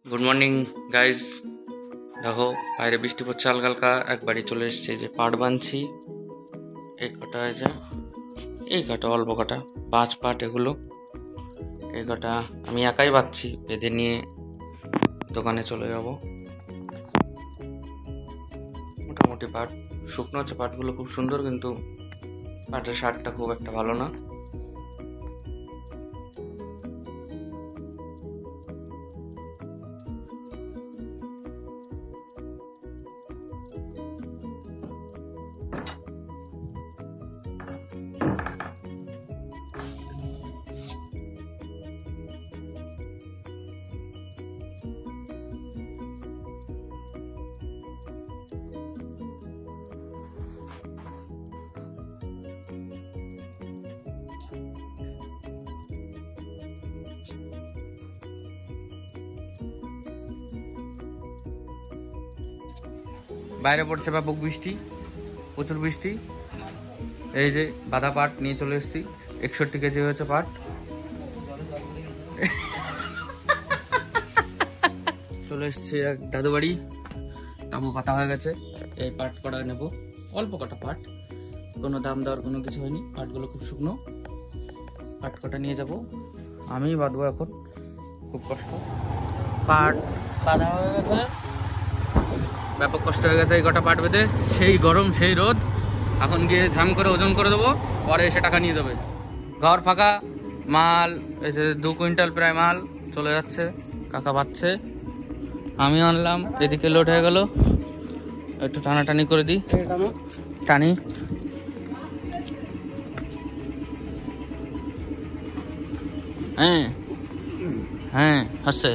Good morning guys. দেখো বাইরে বৃষ্টি পড়ছে হালকা হালকা। একবারই চলে এসছে যে পাট বাঁধছি। এই কটা হয়েছে, এই কটা অল্প কটা 5 পাট এগুলো। এই কটা আমি একাই বাঁধছি, বেঁধে নিয়ে দোকানে চলে যাব। মোটামুটি পাট শুকনো হচ্ছে, পাটগুলো খুব সুন্দর, কিন্তু পাটের স্বাদটা খুব একটা ভালো না। বাইরে পড়ছে ব্যাপক বৃষ্টি, প্রচুর বৃষ্টি। এই যে বাঁধা পাট নিয়ে চলে এসেছি, 61 কেজি হয়েছে পাট। চলে এসেছি এক দাদু বাড়ি, তাবু পাতা হয়ে গেছে। এই পাট কটা নেব, অল্প কটা পাট, কোনো দাম দেওয়ার কোনো কিছু হয়নি। পাটগুলো খুব শুকনো, পাট কটা নিয়ে যাব। আমি বাঁধবো এখন, খুব কষ্ট। পাট বাঁধা হয়ে গেছে, ব্যাপক কষ্ট হয়ে গেছে এই কটা পাট বেঁধে। সেই গরম, সেই রোদ। এখন গিয়ে ঝাম করে ওজন করে দেবো, পরে এসে টাকা নিয়ে যাবে। ঘর ফাঁকা, মাল এসে 2 কুইন্টাল প্রায় মাল চলে যাচ্ছে। কাকা বাচ্ছে, আমি আনলাম। এদিকে লোড হয়ে গেল, একটু টানাটানি করে দিই। টানি, হ্যাঁ হ্যাঁ হচ্ছে।